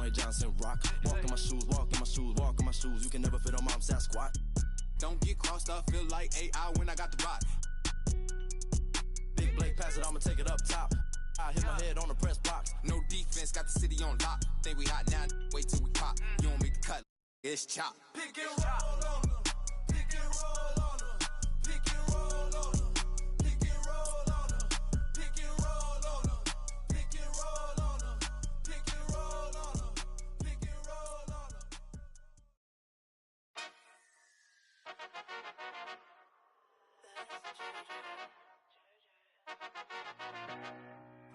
Dwayne Johnson rock. Walk in my shoes, walk in my shoes, walk in my shoes. You can never fit on mom's Sasquatch. Don't get crossed up, feel like AI when I got the rock. Big Blake pass it, I'ma take it up top. I hit my head on the press box. No defense, got the city on lock. Think we hot now, wait till we pop. You don't make the cut, it's chop. Pick and roll on them. Pick and roll on them. Pick and roll on them. Pick and roll on them. Pick and roll on them. Pick and roll on them. Pick and roll on them. Pick and roll on them.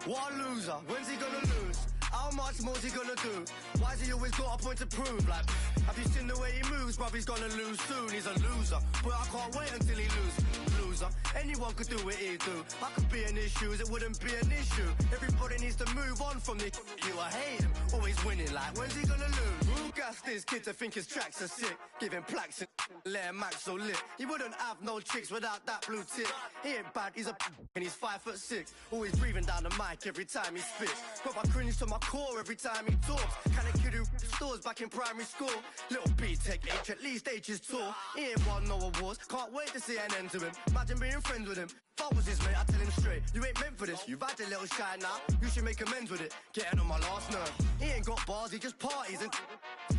What a loser, when's he gonna lose? How much more's he gonna do? Why's he always got a point to prove? Like, have you seen the way he moves? Bruv, he's gonna lose soon, he's a loser. But I can't wait until he loses. Loser, anyone could do what he do. I could be in his shoes, it wouldn't be an issue. Everybody needs to move on from the you. I hate him, always winning. Like, when's he gonna lose? Who gassed this kid to think his tracks are sick? Giving plaques and let him act so lit. He wouldn't have no chicks without that blue tip. He ain't bad, he's a and he's 5'6". Always breathing down the mic every time he spits. Got my cringe to my core every time he talks. Kinda kid who stores back in primary school. Little B-Tech H, at least H is tall. He ain't won no awards, can't wait to see an end to him. Imagine being friends with him. If I was his mate, I'd tell him straight, you ain't meant for this. You've had a little shine now, you should make amends with it. Getting on my last nerve. He ain't got bars, he just parties and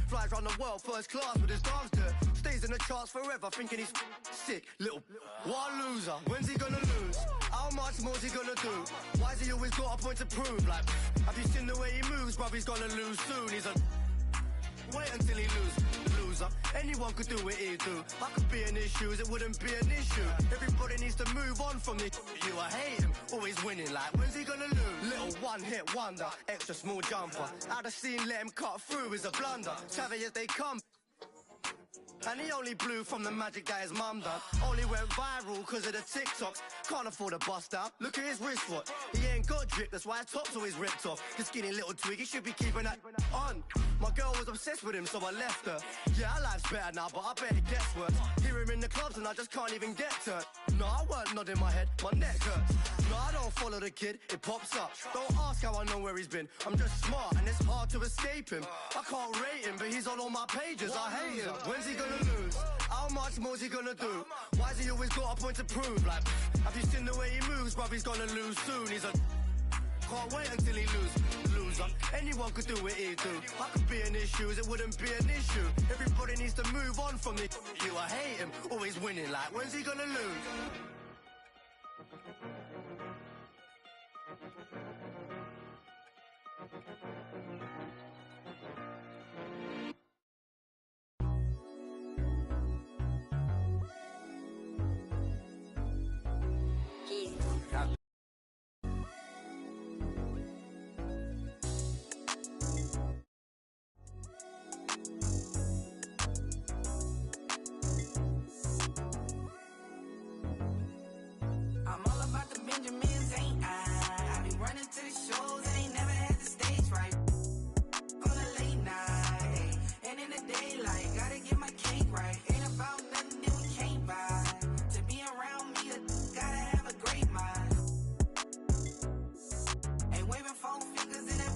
flies around the world first class with his dogs dirt. Stays in the charts forever, thinking he's sick. Little, what a loser, when's he gonna lose? How much more's he gonna do? Why's he always got a point to prove? Like, have you seen the way he moves? Bruv, he's gonna lose soon, he's a wait until he loses. Loser, anyone could do what he do. I could be in his shoes, it wouldn't be an issue. Everybody needs to move on from the you. I hate him, always winning. Like, when's he gonna lose? Little one-hit wonder, extra small jumper. Out of scene, let him cut through is a blunder. Savage as they come. And he only blew from the magic that his mum done. Only went viral cause of the TikToks. Can't afford a bust down, look at his wristwatch. He ain't got drip, that's why his top's always ripped off. The skinny little twig, he should be keeping that on. My girl was obsessed with him, so I left her. Yeah, our life's better now, but I bet it gets worse. Hear him in the clubs and I just can't even get to it. No, I weren't nodding my head, my neck hurts. No, I don't follow the kid, it pops up. Don't ask how I know where he's been, I'm just smart and it's hard to escape him. I can't rate him, but he's on all my pages, I hate him. When's he gonna lose? How much more's he gonna do? Why's he always got a point to prove? Like, have you seen the way he moves? Bruv, he's gonna lose soon, he's a can't wait until he loses. Loser, anyone could do what he do. I could be in his shoes, it wouldn't be an issue. Everybody needs to move on from the you. I hate him, always winning. Like, when's he gonna lose? I'm all about the Benjamins, ain't I? I be running to the shows, I ain't never had the stage right. On a late night, and in the daylight, gotta get my cake right. Ain't about nothing that we can't buy. To be around me, gotta have a great mind. Ain't waving phone fingers in that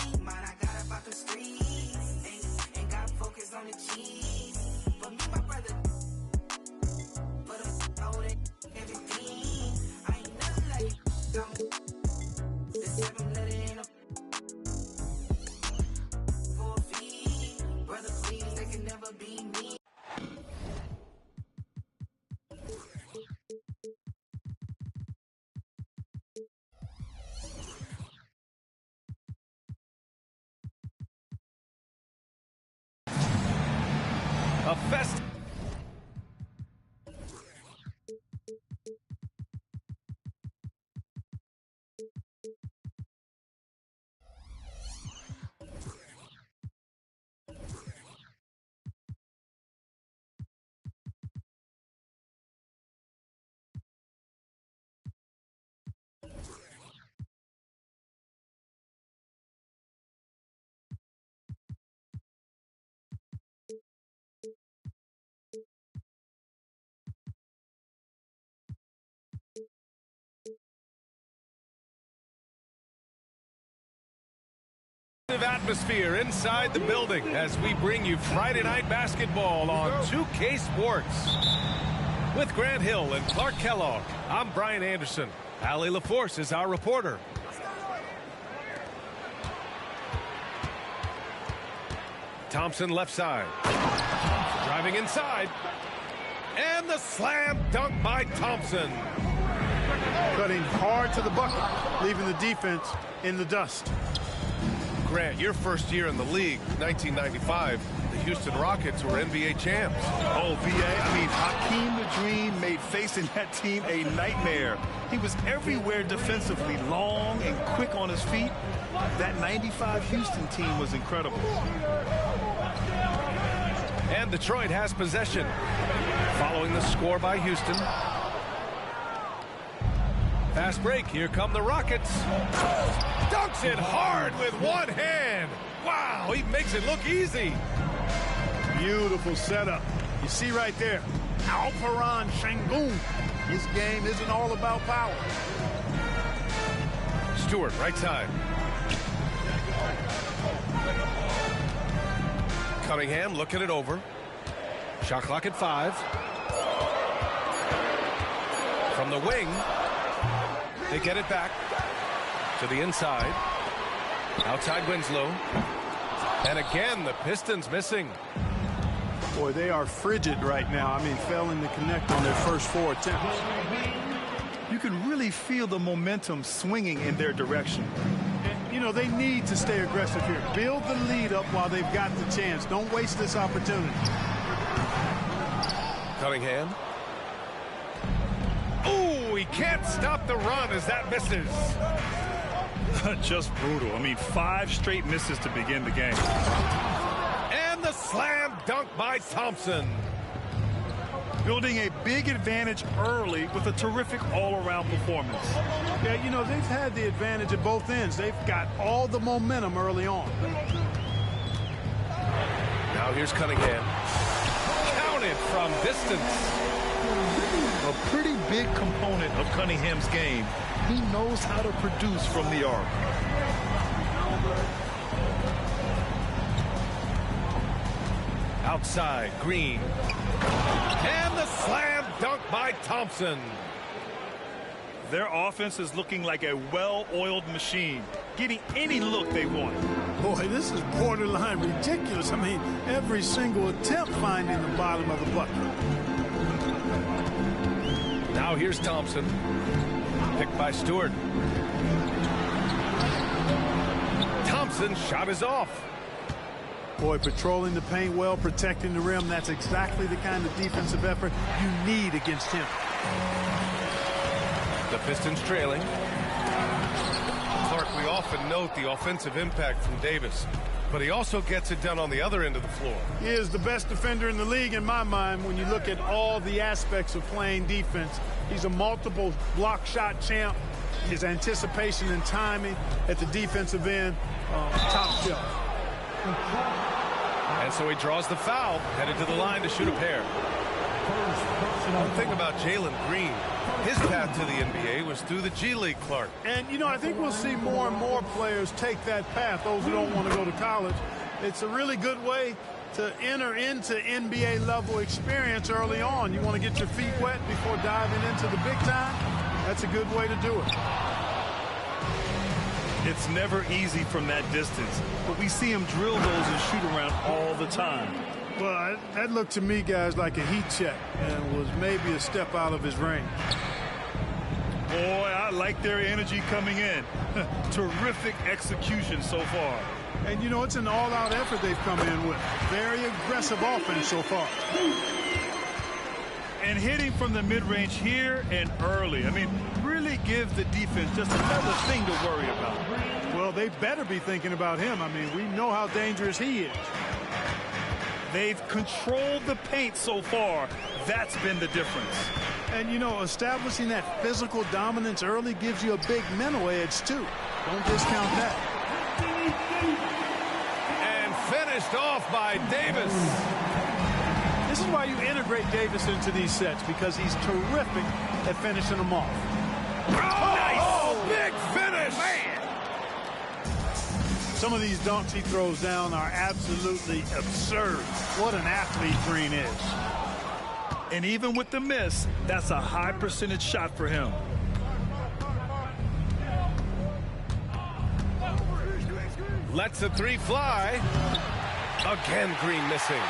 ain't mine. I got about the streets, ain't got focus on the cheese. But me, my brother, but I'm old and everything. I ain't nothing like the 7-letter in a 4 feet. Brother, please, they can never be me. A fest. festive atmosphere inside the building as we bring you Friday Night Basketball on 2K Sports. With Grant Hill and Clark Kellogg, I'm Brian Anderson. Allie LaForce is our reporter. Thompson left side. Driving inside. And the slam dunk by Thompson. Cutting hard to the bucket, leaving the defense in the dust. Grant, your first year in the league, 1995, the Houston Rockets were NBA champs. Oh, VA, I mean, Hakeem the Dream made facing that team a nightmare. He was everywhere defensively, long and quick on his feet. That 95 Houston team was incredible. And Detroit has possession. Following the score by Houston. Fast break. Here come the Rockets. Dunks it hard with one hand. Wow, he makes it look easy. Beautiful setup. You see right there, Alperon Şengün. His game isn't all about power. Stewart, right side. Cunningham looking it over. Shot clock at 5. From the wing, they get it back to the inside. Outside Winslow. And again, the Pistons missing. Boy, they are frigid right now. I mean, failing to connect on their first 4 attempts. You can really feel the momentum swinging in their direction. And, you know, they need to stay aggressive here. Build the lead up while they've got the chance. Don't waste this opportunity. Cunningham. Ooh, he can't stop the run as that misses. Just brutal. I mean, 5 straight misses to begin the game. And the slam dunk by Thompson. Building a big advantage early with a terrific all-around performance. Yeah, you know, they've had the advantage at both ends. They've got all the momentum early on. Now here's Cunningham. Counted from distance. A pretty big component of Cunningham's game. He knows how to produce from the arc. Outside, Green. And the slam dunk by Thompson. Their offense is looking like a well-oiled machine, getting any look they want. Boy, this is borderline ridiculous. I mean, every single attempt finding the bottom of the bucket. Now here's Thompson. Picked by Stewart. Thompson's shot is off. Boy, patrolling the paint well, protecting the rim. That's exactly the kind of defensive effort you need against him. The Pistons trailing. Clark, we often note the offensive impact from Davis, but he also gets it done on the other end of the floor. He is the best defender in the league in my mind when you look at all the aspects of playing defense. He's a multiple block shot champ. His anticipation and timing at the defensive end, top shelf. And so he draws the foul, headed to the line to shoot a pair. One thing about Jalen Green, his path to the NBA was through the G League, Clark. And, you know, I think we'll see more and more players take that path, those who don't want to go to college. It's a really good way to enter into NBA level experience early on. You want to get your feet wet before diving into the big time? That's a good way to do it. It's never easy from that distance, but we see him drill those and shoot around all the time. Well, that looked to me, guys, like a heat check and was maybe a step out of his range. Boy, I like their energy coming in. Terrific execution so far. And, you know, it's an all-out effort they've come in with. Very aggressive offense so far. And hitting from the mid-range here and early. I mean, really give the defense just another thing to worry about. Well, they better be thinking about him. I mean, we know how dangerous he is. They've controlled the paint so far. That's been the difference. And, you know, establishing that physical dominance early gives you a big mental edge, too. Don't discount that. And finished off by Davis. This is why you integrate Davis into these sets, because he's terrific at finishing them off. Oh, nice! Big finish! Man. Some of these dunks he throws down are absolutely absurd. What an athlete Green is. And even with the miss, that's a high percentage shot for him. Lets the three fly. Again, Green missing.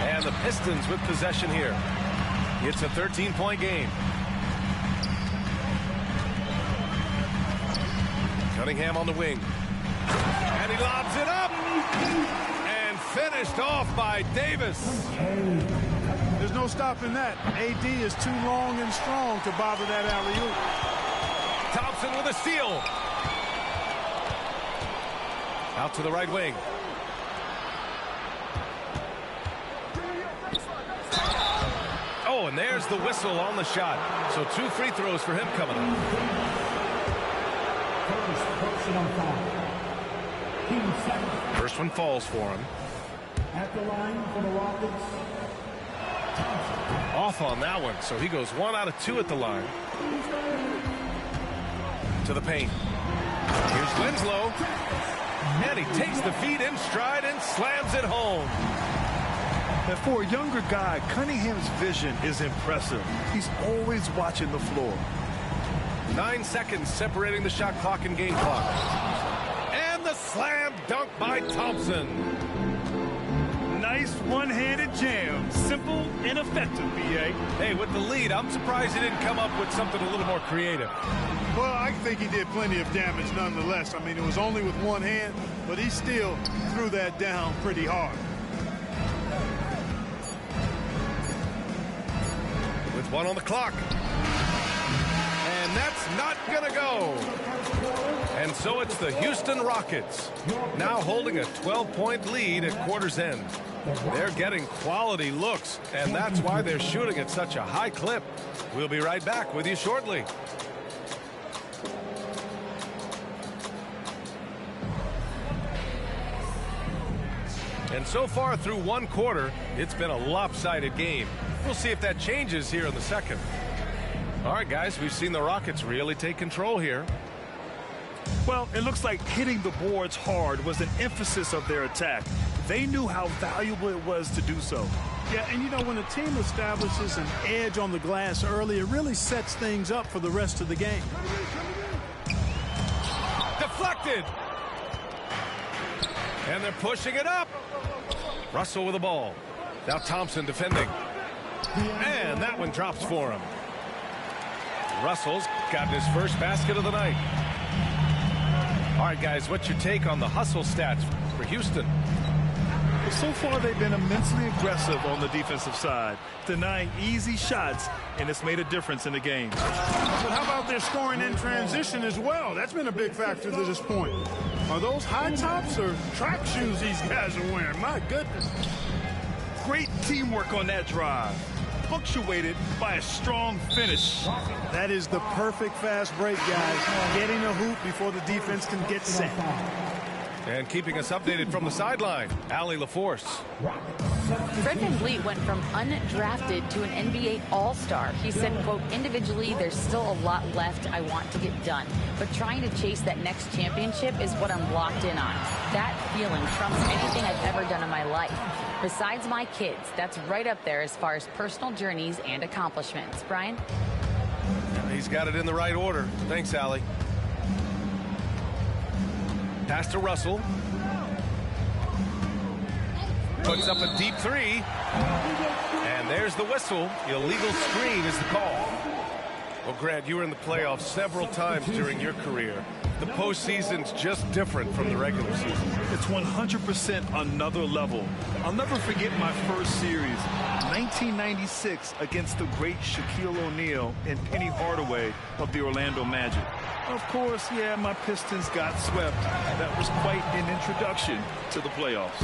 And the Pistons with possession here. It's a 13-point game. Cunningham on the wing. And he lobs it up. And finished off by Davis. There's no stopping that. AD is too long and strong to bother that alley-oop. Thompson with a steal. Out to the right wing. Oh, and there's the whistle on the shot. So 2 free throws for him coming up. First one falls for him. At the line for the Rockets. Off on that one, so he goes 1 out of 2 at the line. To the paint. Here's Winslow. And he takes the feed in stride and slams it home. And for a younger guy, Cunningham's vision is impressive. He's always watching the floor. 9 seconds separating the shot clock and game clock. And the slam dunk by Thompson. Nice one-handed jam. Simple and effective, B.A. Hey, with the lead, I'm surprised he didn't come up with something a little more creative. Well, I think he did plenty of damage nonetheless. I mean, it was only with one hand, but he still threw that down pretty hard. With 1 on the clock. And that's not going to go. And so it's the Houston Rockets now holding a 12-point lead at quarter's end. They're getting quality looks, and that's why they're shooting at such a high clip. We'll be right back with you shortly. And so far through 1 quarter, it's been a lopsided game. We'll see if that changes here in the second. All right, guys, we've seen the Rockets really take control here. Well, it looks like hitting the boards hard was an emphasis of their attack. They knew how valuable it was to do so. Yeah, and you know, when a team establishes an edge on the glass early, it really sets things up for the rest of the game. Deflected. And they're pushing it up. Russell with the ball. Now Thompson defending. And that one drops for him. Russell's gotten his first basket of the night. All right, guys, what's your take on the hustle stats for Houston? Well, so far they've been immensely aggressive on the defensive side, denying easy shots, and it's made a difference in the game. But how about their scoring in transition as well? That's been a big factor to this point. Are those high tops or track shoes these guys are wearing? My goodness. Great teamwork on that drive, punctuated by a strong finish. That is the perfect fast break, guys. Getting a hoop before the defense can get set. And keeping us updated from the sideline, Allie LaForce. Fred VanVleet went from undrafted to an NBA All-Star. He said, quote, individually, there's still a lot left I want to get done. But trying to chase that next championship is what I'm locked in on. That feeling trumps anything I've ever done in my life. Besides my kids, that's right up there as far as personal journeys and accomplishments. Brian? He's got it in the right order. Thanks, Allie. Pass to Russell. Puts up a deep 3. And there's the whistle. Illegal screen is the call. Well, Grant, you were in the playoffs several times during your career. The postseason's just different from the regular season. It's 100% another level. I'll never forget my first series, 1996, against the great Shaquille O'Neal and Penny Hardaway of the Orlando Magic. Of course, yeah, my Pistons got swept. That was quite an introduction to the playoffs.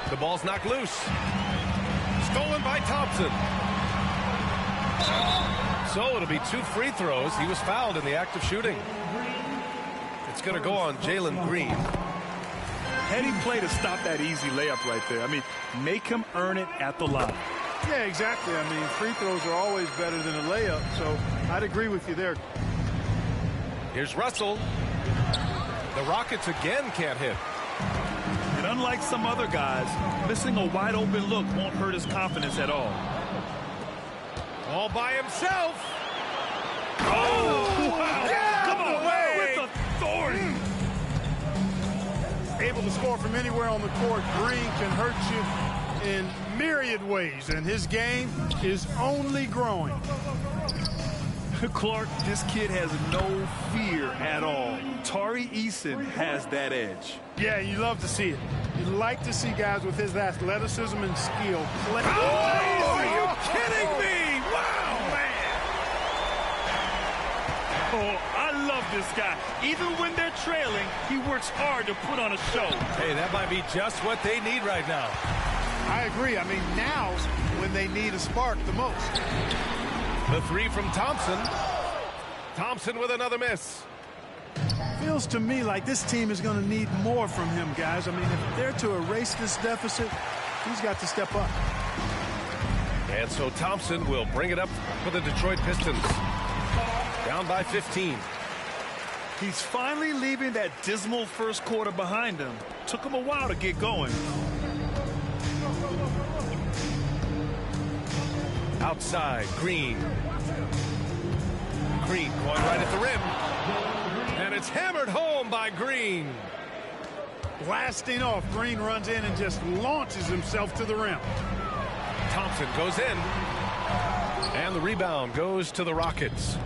The ball's knocked loose. Stolen by Thompson. So it'll be 2 free throws. He was fouled in the act of shooting. It's going to go on Jalen Green. Heady play to stop that easy layup right there. I mean, make him earn it at the line. Yeah, exactly. I mean, free throws are always better than a layup, so I'd agree with you there. Here's Russell. The Rockets again can't hit. And unlike some other guys, missing a wide open look won't hurt his confidence at all. All by himself. Oh, wow. Get Come on, away. with authority. Able to score from anywhere on the court. Green can hurt you in myriad ways, and his game is only growing. Clark, this kid has no fear at all. Tari Eason has that edge. Yeah, you love to see it. You like to see guys with his athleticism and skill play. Oh, are you kidding me? Wow, man. Oh, I love this guy. Even when they're trailing, he works hard to put on a show. Hey, that might be just what they need right now. I agree. I mean, now's when they need a spark the most. The three from Thompson. Thompson with another miss. Feels to me like this team is going to need more from him, guys. I mean, if they're to erase this deficit, he's got to step up. And so Thompson will bring it up for the Detroit Pistons. Down by 15. He's finally leaving that dismal first quarter behind him. Took him a while to get going. Outside, Green. Green going right at the rim. And it's hammered home by Green. Blasting off. Green runs in and just launches himself to the rim. Thompson goes in. And the rebound goes to the Rockets.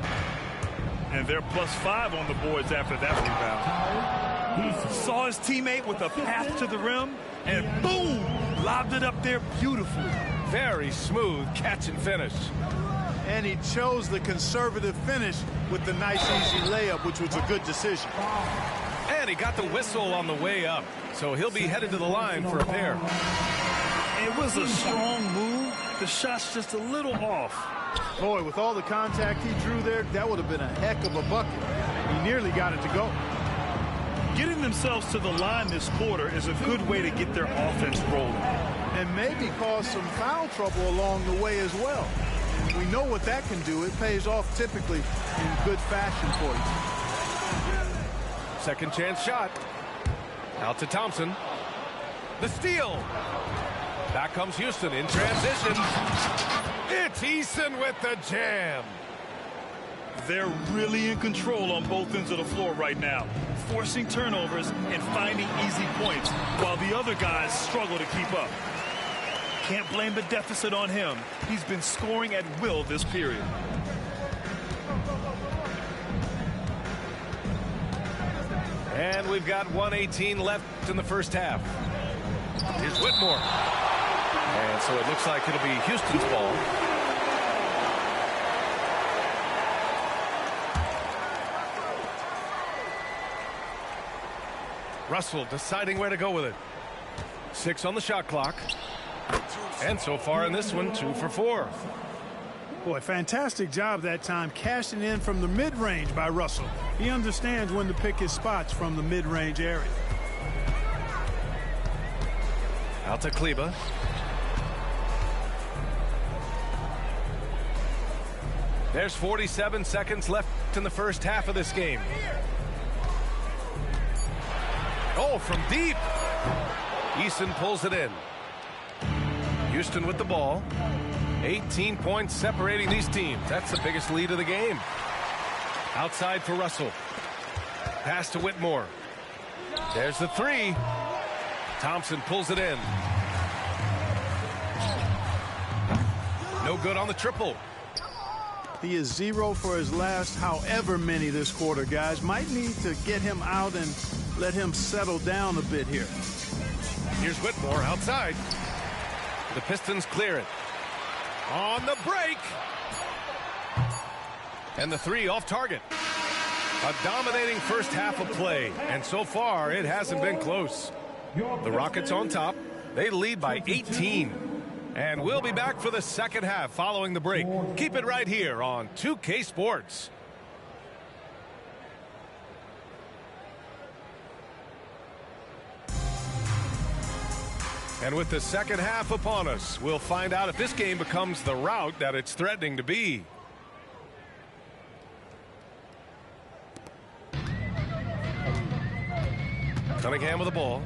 And they're +5 on the boards after that rebound. Saw his teammate with a path to the rim, and boom, lobbed it up there beautifully. Very smooth catch and finish. And he chose the conservative finish with the nice easy layup, which was a good decision. And he got the whistle on the way up. So he'll be headed to the line for a pair. It was a strong move. The shot's just a little off. Boy, with all the contact he drew there, that would have been a heck of a bucket. He nearly got it to go. Getting themselves to the line this quarter is a good way to get their offense rolling. And maybe cause some foul trouble along the way as well. We know what that can do. It pays off typically in good fashion for you. Second chance shot. Out to Thompson. The steal. Back comes Houston in transition. It's Eason with the jam. They're really in control on both ends of the floor right now, forcing turnovers and finding easy points while the other guys struggle to keep up. Can't blame the deficit on him. He's been scoring at will this period. And we've got 1:18 left in the first half. Here's Whitmore. And so it looks like it'll be Houston's ball. Russell deciding where to go with it. 6 on the shot clock. And so far in this one, 2 for 4. Boy, fantastic job that time cashing in from the mid-range by Russell. He understands when to pick his spots from the mid-range area. Out to Kleba. There's 47 seconds left in the first half of this game. Oh, from deep. Eason pulls it in. Houston with the ball. 18 points separating these teams. That's the biggest lead of the game. Outside for Russell. Pass to Whitmore. There's the 3. Thompson pulls it in. No good on the triple. He is 0 for his last however many this quarter, guys. Might need to get him out and let him settle down a bit here. Here's Whitmore outside. The Pistons clear it. On the break. And the 3 off target. A dominating first half of play. And so far, it hasn't been close. The Rockets on top. They lead by 18. And we'll be back for the second half following the break. Keep it right here on 2K Sports. And with the second half upon us, we'll find out if this game becomes the rout that it's threatening to be. Cunningham with the ball.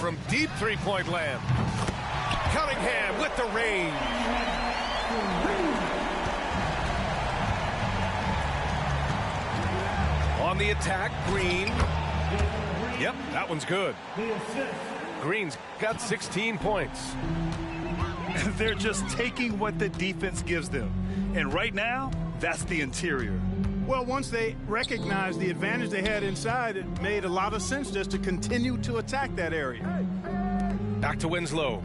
From deep three-point land. Cunningham with the range. On the attack, Green. Yep, that one's good. Green's got 16 points. They're just taking what the defense gives them. And right now, that's the interior. Well, once they recognized the advantage they had inside, it made a lot of sense just to continue to attack that area. Back to Winslow.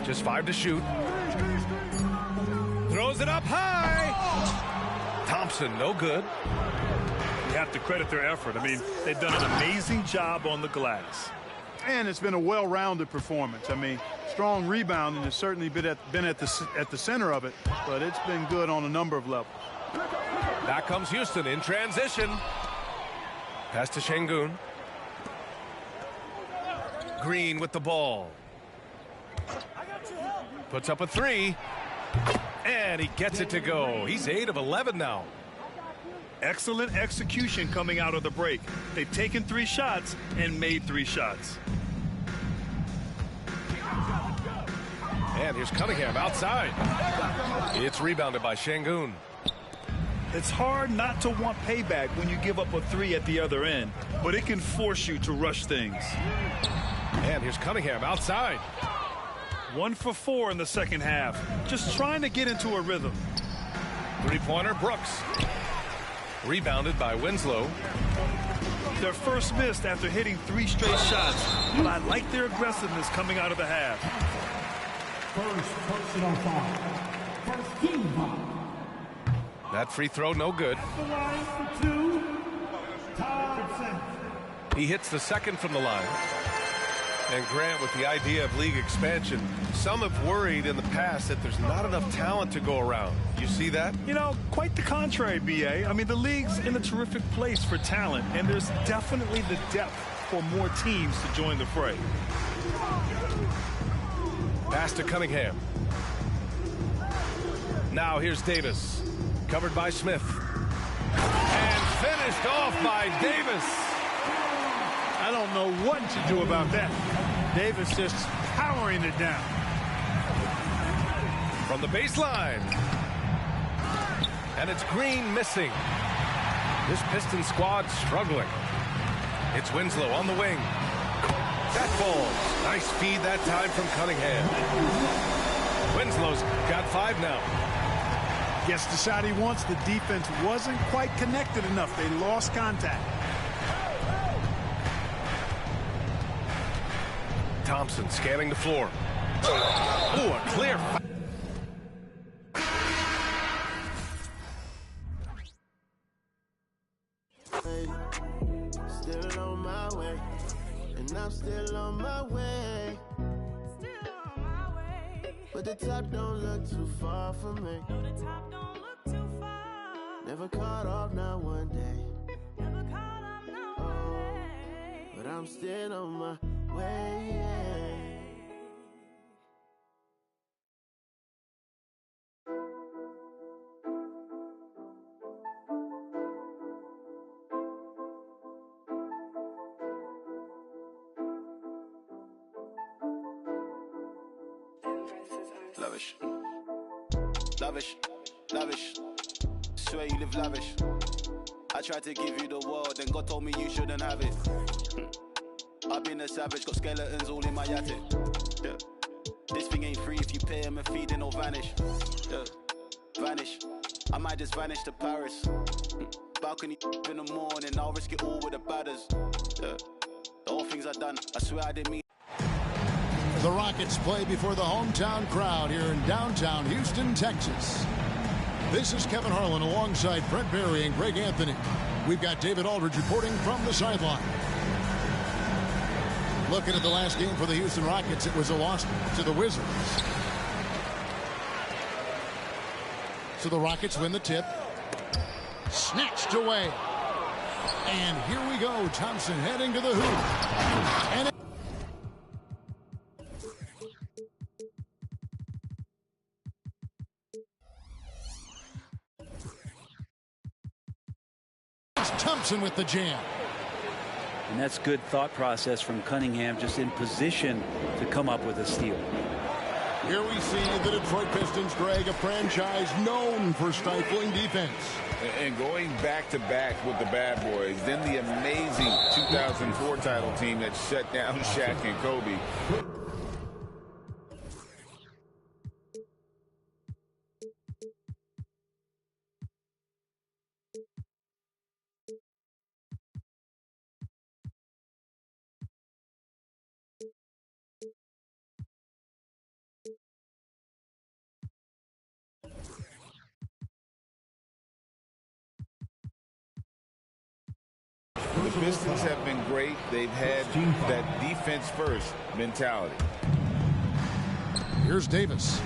Just 5 to shoot. Throws it up high. Thompson, no good. You have to credit their effort. I mean, they've done an amazing job on the glass. And it's been a well-rounded performance. I mean, strong rebounding has certainly been at the center of it, but it's been good on a number of levels. Back comes Houston in transition. Pass to Şengün. Green with the ball. Puts up a 3. And he gets it to go. He's 8 of 11 now. Excellent execution coming out of the break. They've taken 3 shots and made 3 shots. And here's Cunningham outside. It's rebounded by Şengün. It's hard not to want payback when you give up a 3 at the other end, but it can force you to rush things. And here's Cunningham outside. 1 for 4 in the second half. Just trying to get into a rhythm. Three-pointer, Brooks. Rebounded by Winslow. Their first miss after hitting 3 straight shots, but I like their aggressiveness coming out of the half. First personal foul. First team foul. That free throw, no good. The line for 2, Thompson. He hits the second from the line. And Grant, with the idea of league expansion, some have worried in the past that there's not enough talent to go around. You see that? You know, quite the contrary, B.A. I mean, the league's in a terrific place for talent, and there's definitely the depth for more teams to join the fray. Pass to Cunningham. Now here's Davis. Covered by Smith. And finished off by Davis. I don't know what to do about that. Davis just powering it down. From the baseline. And it's Green missing. This Piston squad struggling. It's Winslow on the wing. That falls. Nice feed that time from Cunningham. Winslow's got 5 now. Gets the shot he wants. The defense wasn't quite connected enough. They lost contact. Thompson scanning the floor. Oh, a clear. Still on my way, and I'm still on my way. But the top don't look too far from me. No, the top don't look too far. Never caught off, not one day. Never caught off, not one day. But I'm still on my way. Lavish, lavish, lavish. Swear you live lavish. I tried to give you the world, then God told me you shouldn't have it. I've been a savage, got skeletons all in my attic. Yeah. This thing ain't free if you pay him a fee, then it'll vanish. Yeah. Vanish. I might just vanish to Paris. Balcony in the morning, I'll risk it all with the badders. Yeah. The whole things I done, I swear I didn't mean. The Rockets play before the hometown crowd here in downtown Houston, Texas. This is Kevin Harlan alongside Brent Barry and Greg Anthony. We've got David Aldridge reporting from the sideline. Looking at the last game for the Houston Rockets, it was a loss to the Wizards. So the Rockets win the tip. Snatched away. And here we go. Thompson heading to the hoop. And It's Thompson with the jam. And that's good thought process from Cunningham, just in position to come up with a steal. Here we see the Detroit Pistons, Greg, a franchise known for stifling defense. And going back-to-back with the bad boys, then the amazing 2004 title team that shut down Shaq and Kobe. The Pistons have been great. They've had that defense-first mentality. Here's Davis.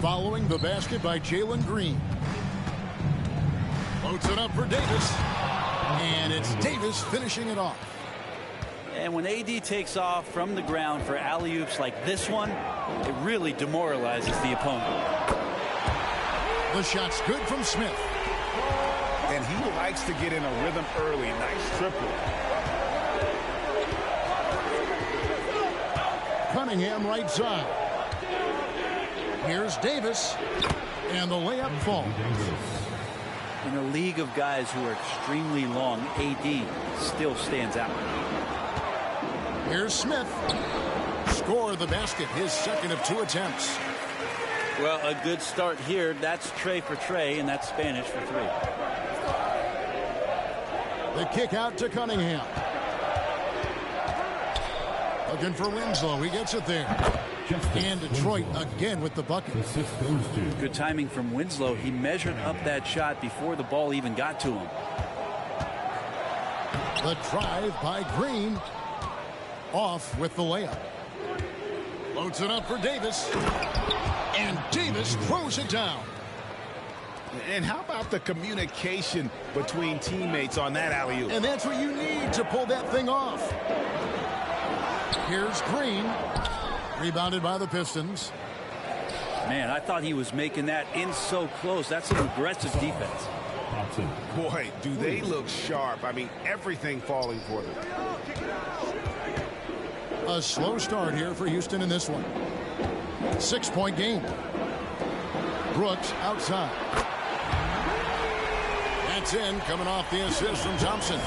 Following the basket by Jalen Green. Floats it up for Davis. And it's Davis finishing it off. And when AD takes off from the ground for alley-oops like this one, it really demoralizes the opponent. The shot's good from Smith. And he likes to get in a rhythm early. Nice triple. Cunningham right side. Here's Davis. And the layup falls. In a league of guys who are extremely long, AD still stands out. Here's Smith. Score the basket, his second of 2 attempts. Well, a good start here. That's Trey for Trey, and that's Spanish for 3. The kick out to Cunningham. Looking for Winslow. He gets it there. And Detroit again with the bucket. Good timing from Winslow. He measured up that shot before the ball even got to him. The drive by Green. Off with the layup. Loads it up for Davis. And Davis throws it down. And how about the communication between teammates on that alley-oop? And that's what you need to pull that thing off. Here's Green. Rebounded by the Pistons. Man, I thought he was making that in so close. That's some aggressive defense. Boy, do they look sharp. I mean, everything falling for them. A slow start here for Houston in this one. 6-point game. Brooks outside. That's in, coming off the assist from Thompson.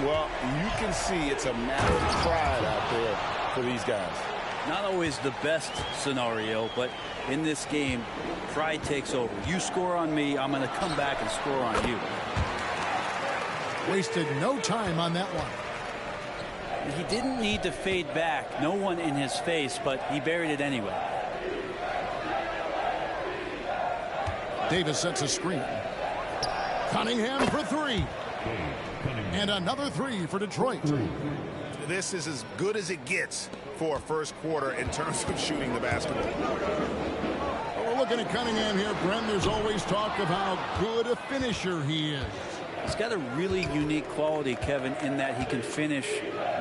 Well, you can see it's a matter of pride out there for these guys. Not always the best scenario, but in this game, pride takes over. You score on me, I'm going to come back and score on you. Wasted no time on that one. He didn't need to fade back. No one in his face, but he buried it anyway. Davis sets a screen. Cunningham for 3. And another 3 for Detroit. This is as good as it gets for a first quarter in terms of shooting the basketball. Well, we're looking at Cunningham here, Brent. There's always talk of how good a finisher he is. He's got a really unique quality, Kevin, in that he can finish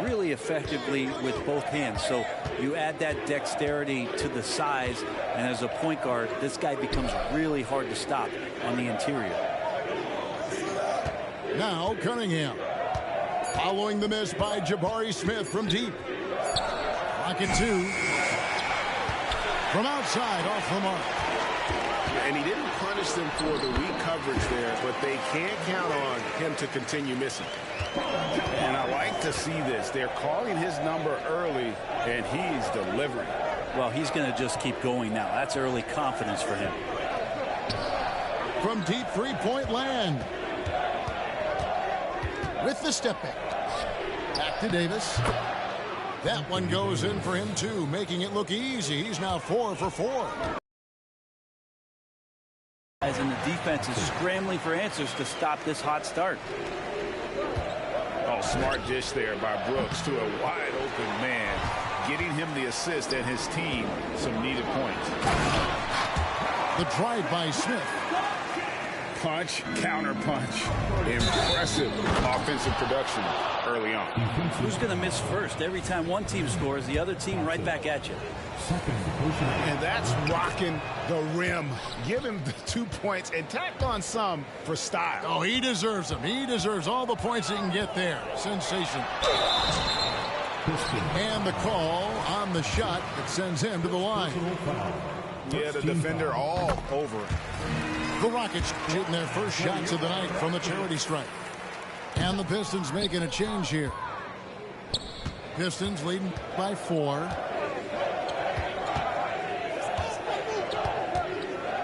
really effectively with both hands. So you add that dexterity to the size, and as a point guard, this guy becomes really hard to stop on the interior. Now Cunningham. Following the miss by Jabari Smith from deep. Rocket 2. From outside, off the mark. And he didn't punish them for the weak coverage there, but they can't count on him to continue missing. And I like to see this. They're calling his number early, and he's delivering. Well, he's going to just keep going now. That's early confidence for him. From deep 3-point land. With the step back. Back to Davis. That one goes in for him, too, making it look easy. He's now 4 for 4. As in the defense is scrambling for answers to stop this hot start. Oh, smart dish there by Brooks to a wide open man, getting him the assist and his team some needed points. The drive by Smith. Punch, counter punch. Impressive offensive production early on. Who's going to miss first? Every time one team scores, the other team right back at you. And that's rocking the rim. Give him the 2 points and tack on some for style. Oh, he deserves them. He deserves all the points he can get there. Sensation. And the call on the shot that sends him to the line. Yeah, the defender all over. The Rockets shooting their first shots of the night from the charity stripe. And the Pistons making a change here. Pistons leading by 4.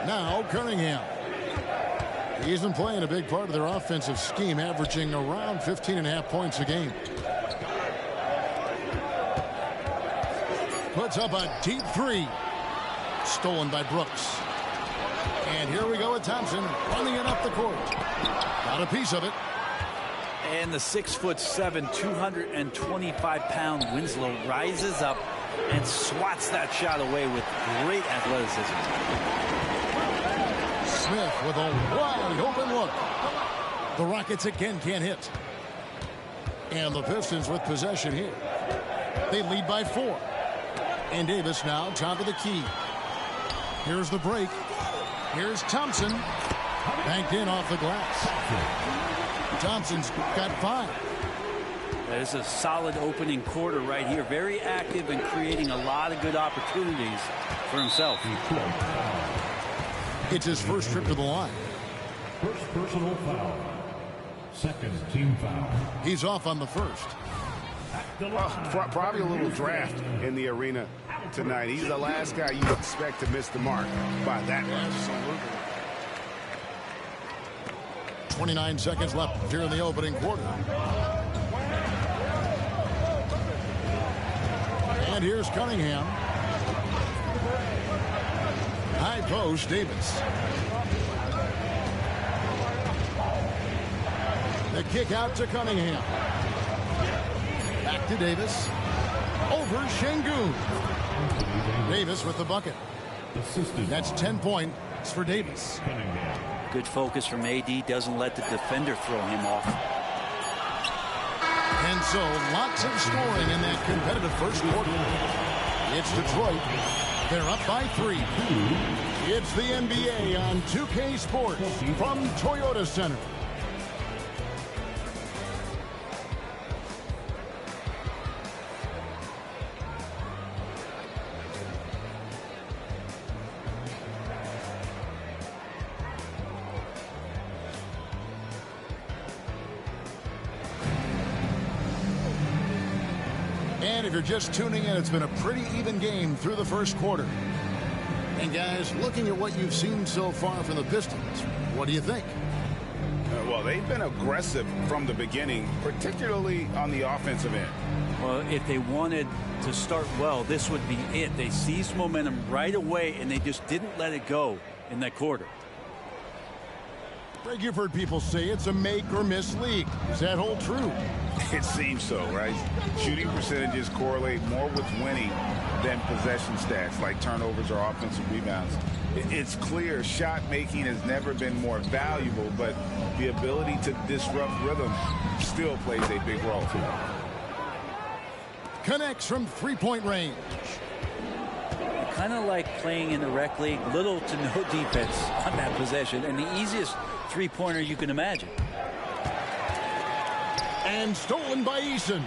Now Cunningham. He's been playing a big part of their offensive scheme, averaging around 15.5 points a game. Puts up a deep 3. Stolen by Brooks. And here we go with Thompson running it up the court. Got a piece of it. And the 6'7", 225-pound Winslow rises up and swats that shot away with great athleticism. Smith with a wide open look. The Rockets again can't hit. And the Pistons with possession here. They lead by 4. And Davis now top of the key. Here's the break. Here's Thompson. Banked in off the glass. Thompson's got 5. There's a solid opening quarter right here. Very active and creating a lot of good opportunities for himself. It's his first trip to the line. First personal foul. Second team foul. He's off on the first. Probably a little draft in the arena tonight. He's the last guy you expect to miss the mark by that much. Absolutely. 29 seconds left here in the opening quarter. And here's Cunningham. High post, Davis. The kick out to Cunningham. Back to Davis. Over Şengün. Davis with the bucket. That's 10 points for Davis. Good focus from AD. Doesn't let the defender throw him off. And so lots of scoring in that competitive first quarter. It's Detroit. They're up by 3. It's the NBA on 2K Sports from Toyota Center. And if you're just tuning in, it's been a pretty even game through the first quarter. And guys, looking at what you've seen so far from the Pistons, what do you think? Well, they've been aggressive from the beginning, particularly on the offensive end. Well, if they wanted to start well, this would be it. They seized momentum right away, and they just didn't let it go in that quarter. Greg, you've heard people say it's a make-or-miss league. Does that hold true? It seems so, right? Shooting percentages correlate more with winning than possession stats like turnovers or offensive rebounds. It's clear shot making has never been more valuable, but the ability to disrupt rhythm still plays a big role. Connects from three-point range. Kind of like playing in the rec league, little to no defense on that possession, and the easiest three-pointer you can imagine. And stolen by Eason.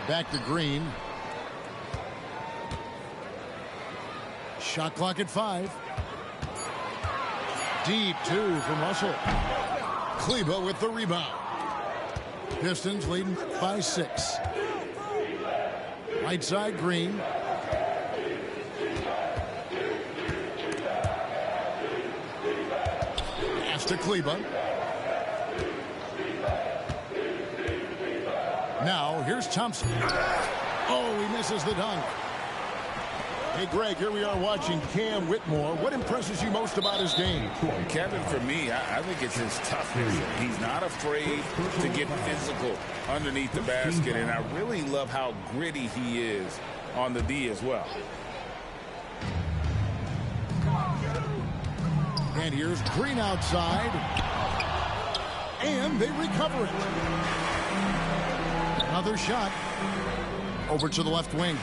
Back to Green. Shot clock at 5. Deep 2 from Russell. Kleba with the rebound. Pistons leading by 6. Right side, Green. Pass to Kleba. Now, here's Thompson. Oh, he misses the dunk. Hey, Greg, here we are watching Cam Whitmore. What impresses you most about his game? Kevin, for me, I think it's his toughness. He's not afraid to get physical underneath the basket, and I really love how gritty he is on the D as well. And here's Green outside. And they recover it. Another shot. Over to the left wing.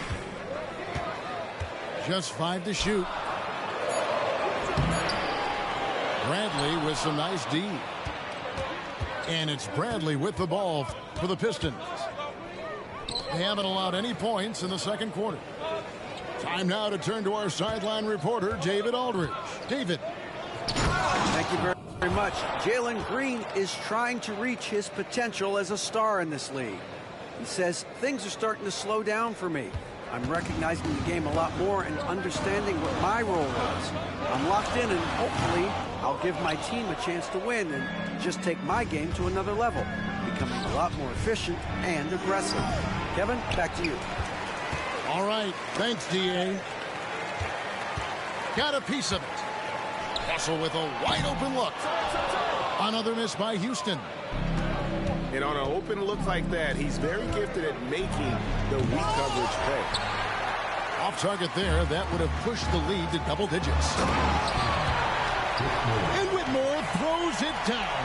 Just 5 to shoot. Bradley with some nice D. And it's Bradley with the ball for the Pistons. They haven't allowed any points in the second quarter. Time now to turn to our sideline reporter, David Aldridge. David. Thank you very much. Jalen Green is trying to reach his potential as a star in this league. He says, things are starting to slow down for me. I'm recognizing the game a lot more and understanding what my role is. I'm locked in, and hopefully I'll give my team a chance to win and just take my game to another level, becoming a lot more efficient and aggressive. Kevin, back to you. All right. Thanks, D.A. Got a piece of it. Russell with a wide open look. Another miss by Houston. And on an open look like that, he's very gifted at making the weak coverage pay. Off target there. That would have pushed the lead to double digits. And Whitmore throws it down.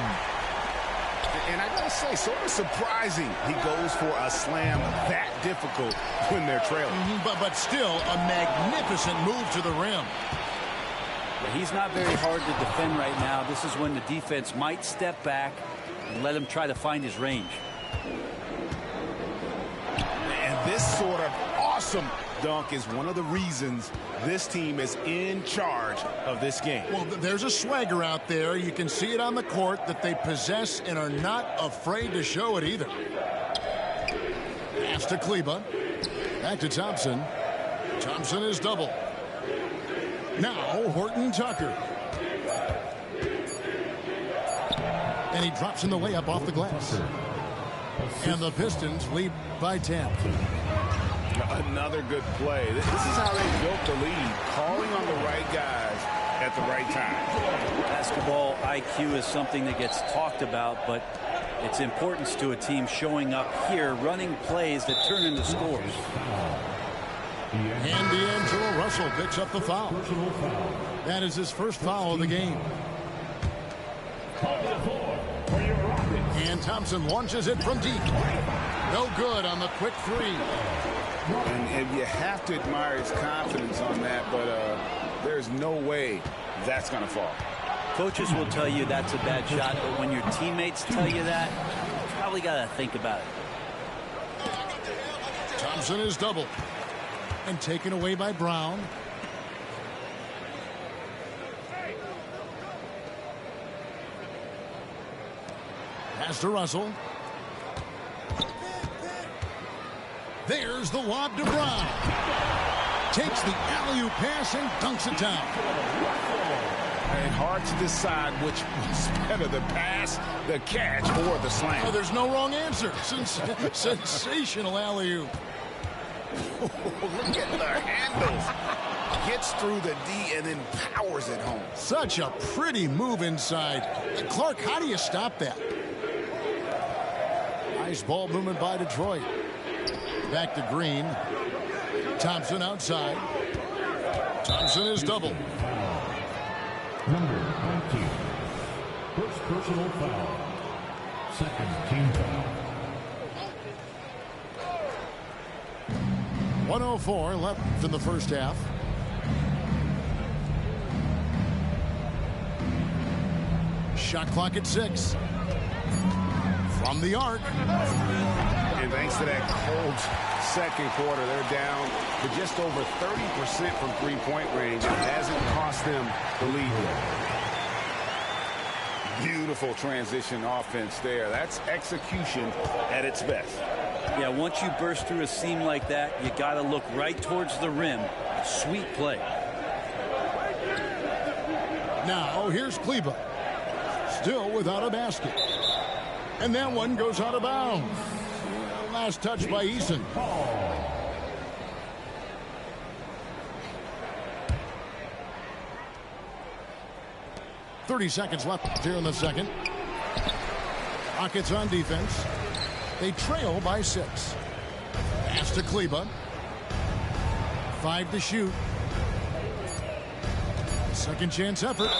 And I gotta say, sort of surprising he goes for a slam that difficult when they're trailing. But still a magnificent move to the rim. He's not very hard to defend right now. This is when the defense might step back and let him try to find his range. And this sort of awesome dunk is one of the reasons this team is in charge of this game. Well, there's a swagger out there. You can see it on the court that they possess and are not afraid to show it either. Pass to Kleba. Back to Thompson. Thompson is double. Now Horton Tucker. And he drops in the layup off the glass. And the Pistons lead by 10. Another good play. This is how they built the lead, calling on the right guys at the right time. Basketball IQ is something that gets talked about, but its importance to a team showing up here, running plays that turn into scores. And D'Angelo Russell picks up the foul. That is his first foul of the game. And Thompson launches it from deep. No good on the quick three. And you have to admire his confidence on that, but there's no way that's going to fall. Coaches will tell you that's a bad shot, but when your teammates tell you that, you probably got to think about it. Thompson is doubled and taken away by Brown. Pass to Russell. There's the lob to Brown. Takes the alley-oop pass and dunks it down. And hard to decide which was better, the pass, the catch, or the slam. Oh, there's no wrong answer. Sensational alley-oop. Look at the handles. Gets through the D and then powers it home. Such a pretty move inside. Clark, how do you stop that? Nice ball movement by Detroit. Back to Green. Thompson outside. Thompson is double. Number 19. First personal foul. Second team foul. 1:04 left in the first half. Shot clock at 6. From the arc. And thanks to that cold second quarter, they're down to just over 30% from three-point range. It hasn't cost them the lead yet. Beautiful transition offense there. That's execution at its best. Yeah, once you burst through a seam like that, you got to look right towards the rim. Sweet play. Now here's Kleba. Still without a basket. And that one goes out of bounds. Last touch by Eason. 30 seconds left here in the second. Rockets on defense. They trail by 6. Pass to Kleba. 5 to shoot. Second chance effort.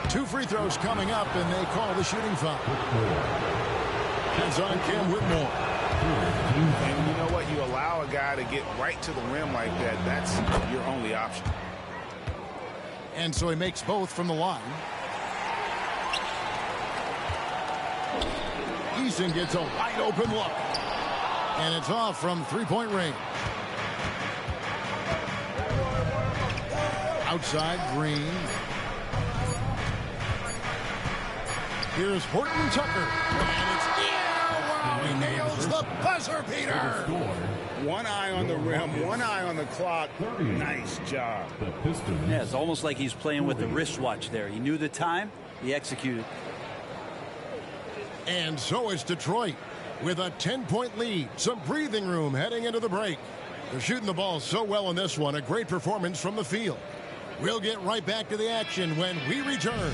2 free throws coming up, and they call the shooting foul. Hands on Cam Whitmore. And you know what? You allow a guy to get right to the rim like that. That's your only option. And so he makes both from the line. Eason gets a wide open look. And it's off from three-point range. Outside, Green. Here's Horton Tucker. And it's he nails the buzzer beater. One eye on the rim, one eye on the clock. Nice job. Yeah, it's almost like he's playing with the wristwatch there. He knew the time, he executed. And so it's Detroit with a 10-point lead. Some breathing room heading into the break. They're shooting the ball so well in this one. A great performance from the field. We'll get right back to the action when we return.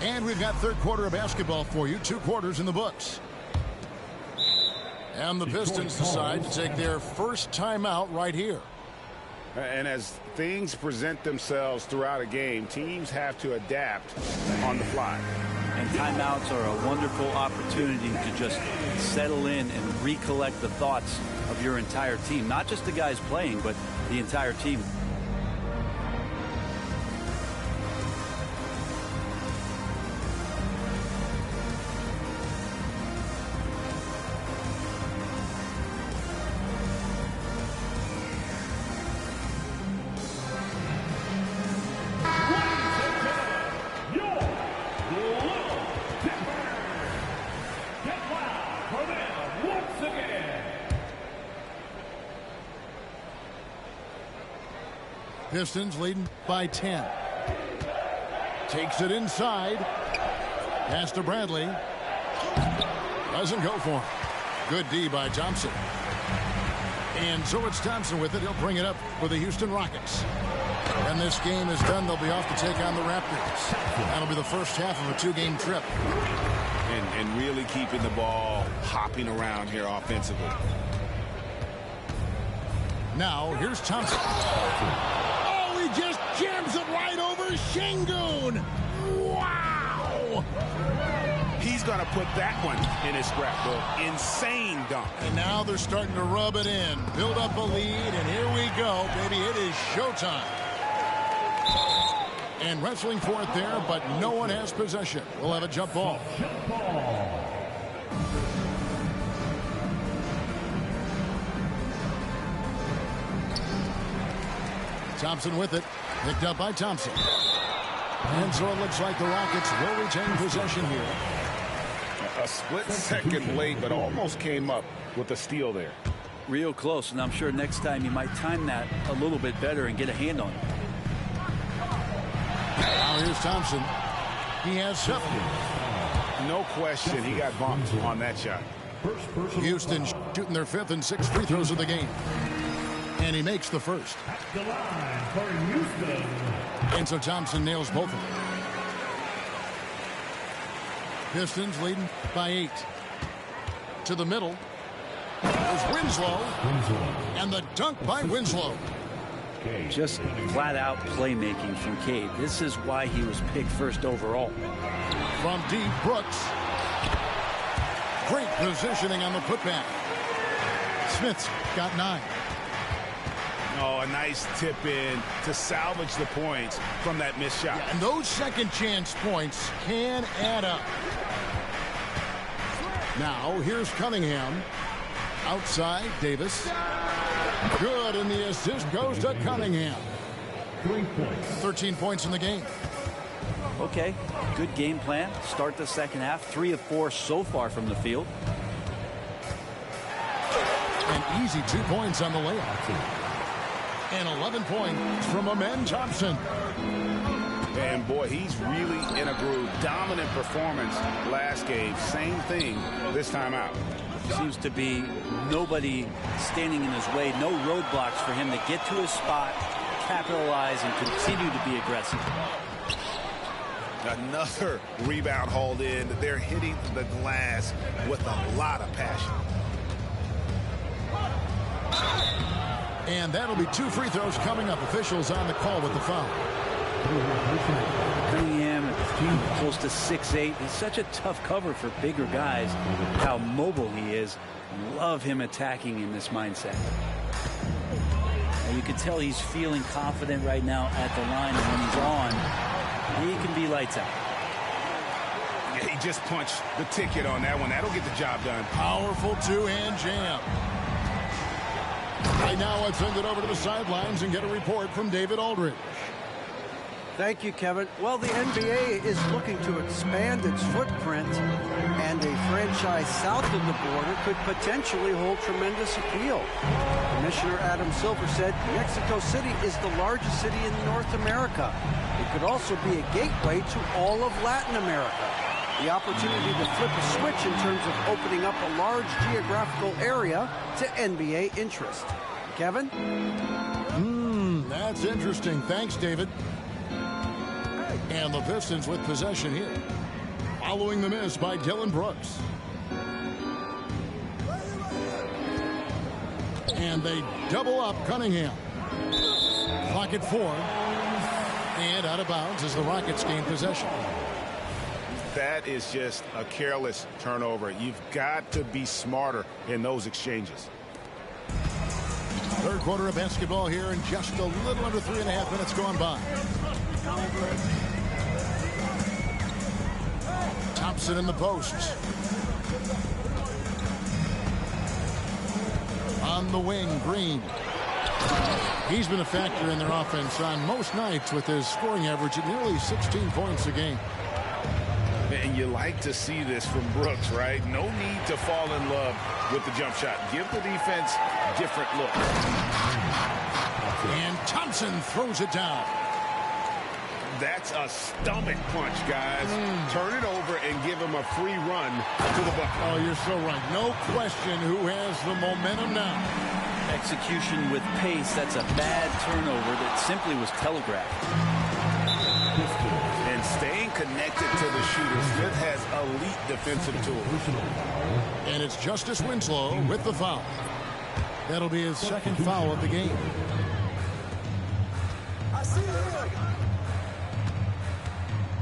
And we've got third quarter of basketball for you. 2 quarters in the books. And the Pistons decide to take their first timeout right here. And as things present themselves throughout a game, teams have to adapt on the fly. And timeouts are a wonderful opportunity to just settle in and recollect the thoughts of your entire team. Not just the guys playing, but the entire team. Pistons leading by 10. Takes it inside. Pass to Bradley. Doesn't go for him. Good D by Thompson. And so it's Thompson with it. He'll bring it up for the Houston Rockets. When this game is done, they'll be off to take on the Raptors. That'll be the first half of a 2-game trip. And really keeping the ball hopping around here offensively. Now, here's Thompson. Oh, he just jams it right over Şengün. Wow! He's going to put that one in his scrapbook. Insane dunk. And now they're starting to rub it in. Build up a lead, and here we go, baby. It is showtime. And wrestling for it there, but no one has possession. We'll have a jump ball. Thompson with it. Picked up by Thompson. And so it looks like the Rockets will retain possession here. A split second late, but almost came up with a steal there. Real close, and I'm sure next time you might time that a little bit better and get a hand on it. Now here's Thompson. He has 7. No question, he got bumped on that shot. Houston shooting their 5th and 6th free throws of the game. And he makes the first. And so Thompson nails both of them. Pistons leading by 8. To the middle. There's Winslow. And the dunk by Winslow. Just flat-out playmaking from Cade. This is why he was picked first overall. From deep, Brooks. Great positioning on the putback. Smith's got 9. Oh, a nice tip in to salvage the points from that missed shot. Yeah, and those second chance points can add up. Now, here's Cunningham. Outside, Davis. Good, and the assist goes to Cunningham. 13 points in the game. Okay, good game plan. Start the second half. 3 of 4 so far from the field. An easy 2 points on the layup. And 11 points from Amen Thompson. And boy, he's really in a groove. Dominant performance last game. Same thing this time out. Seems to be nobody standing in his way. No roadblocks for him to get to his spot, capitalize and continue to be aggressive. Another rebound hauled in. They're hitting the glass with a lot of passion. And that'll be 2 free throws coming up. Officials on the call with the foul. Cunningham, close to 6'8". He's such a tough cover for bigger guys. How mobile he is. Love him attacking in this mindset. And you can tell he's feeling confident right now at the line. And when he's on, he can be lights out. Yeah, he just punched the ticket on that one. That'll get the job done. Powerful two-hand jam. Right now, let's send it over to the sidelines and get a report from David Aldridge. Thank you, Kevin. Well, the NBA is looking to expand its footprint, and a franchise south of the border could potentially hold tremendous appeal. Commissioner Adam Silver said Mexico City is the largest city in North America. It could also be a gateway to all of Latin America. The opportunity to flip a switch in terms of opening up a large geographical area to NBA interest. Kevin? That's interesting. Thanks, David. And the Pistons with possession here. Following the miss by Dylan Brooks. And they double up Cunningham. Clock at 4. And out of bounds as the Rockets gain possession. That is just a careless turnover. You've got to be smarter in those exchanges. Third quarter of basketball here, and just a little under 3.5 minutes gone by. Thompson in the posts. On the wing, Green. He's been a factor in their offense on most nights with his scoring average at nearly 16 points a game. And you like to see this from Brooks, right? No need to fall in love with the jump shot. Give the defense different looks. And Thompson throws it down. That's a stomach punch, guys. Turn it over and give him a free run to the bucket. Oh, you're so right. No question who has the momentum now. Execution with pace. That's a bad turnover that simply was telegraphed. And staying connected to the shooter, Smith has elite defensive tools. And it's Justice Winslow with the foul. That'll be his second foul of the game.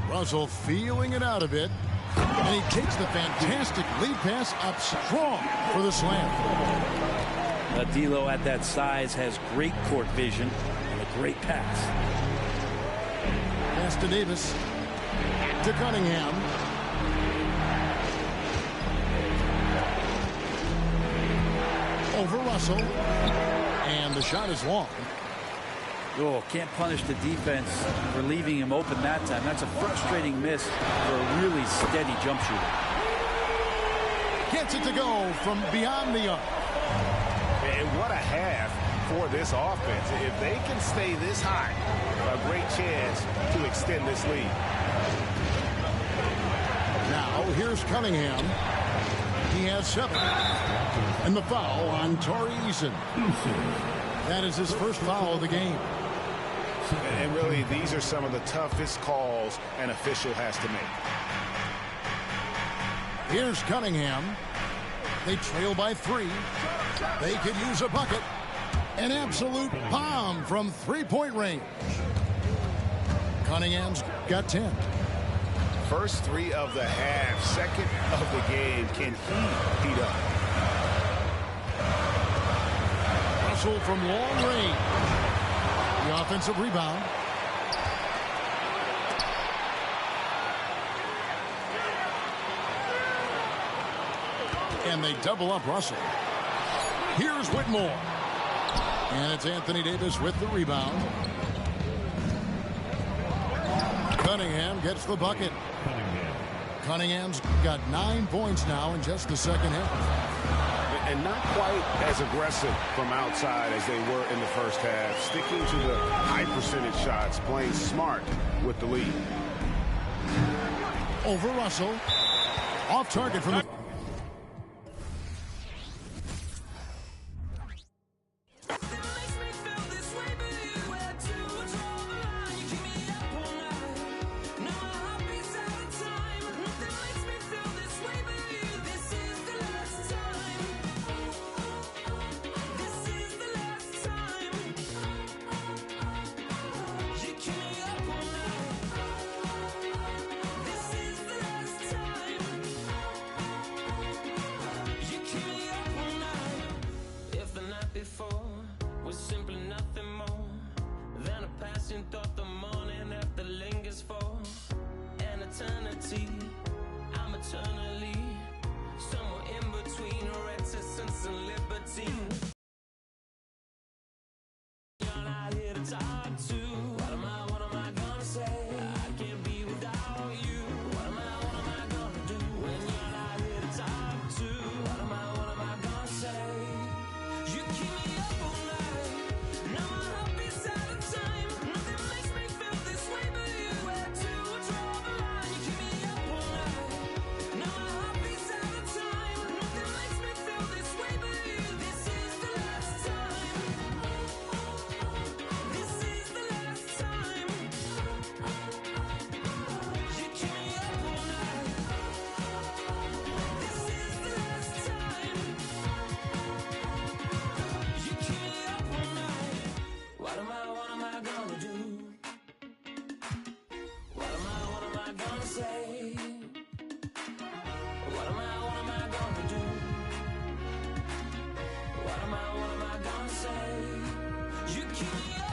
Russell feeling it out a bit. And he takes the fantastic lead pass up strong for the slam. D'Lo at that size has great court vision and a great pass. Pass to Davis. To Cunningham. Over Russell. And the shot is long. Oh, can't punish the defense for leaving him open that time. That's a frustrating miss for a really steady jump shooter. Gets it to go from beyond the arc. And what a half for this offense. If they can stay this high, a great chance to extend this lead. Now, here's Cunningham. He has 7. And the foul on Torrey Eason. That is his first foul of the game. And really, these are some of the toughest calls an official has to make. Here's Cunningham. They trail by 3. They could use a bucket. An absolute bomb from 3-point range. Cunningham's got 10. First 3 of the half, second of the game. Can he heat up? Russell from long range. The offensive rebound. And they double up Russell. Here's Whitmore. And it's Anthony Davis with the rebound. Cunningham gets the bucket. Cunningham's got 9 points now in just the second half. And not quite as aggressive from outside as they were in the first half. Sticking to the high percentage shots, playing smart with the lead. Over Russell. Off target from the... What am I gonna do? What am I gonna say? You keep me up.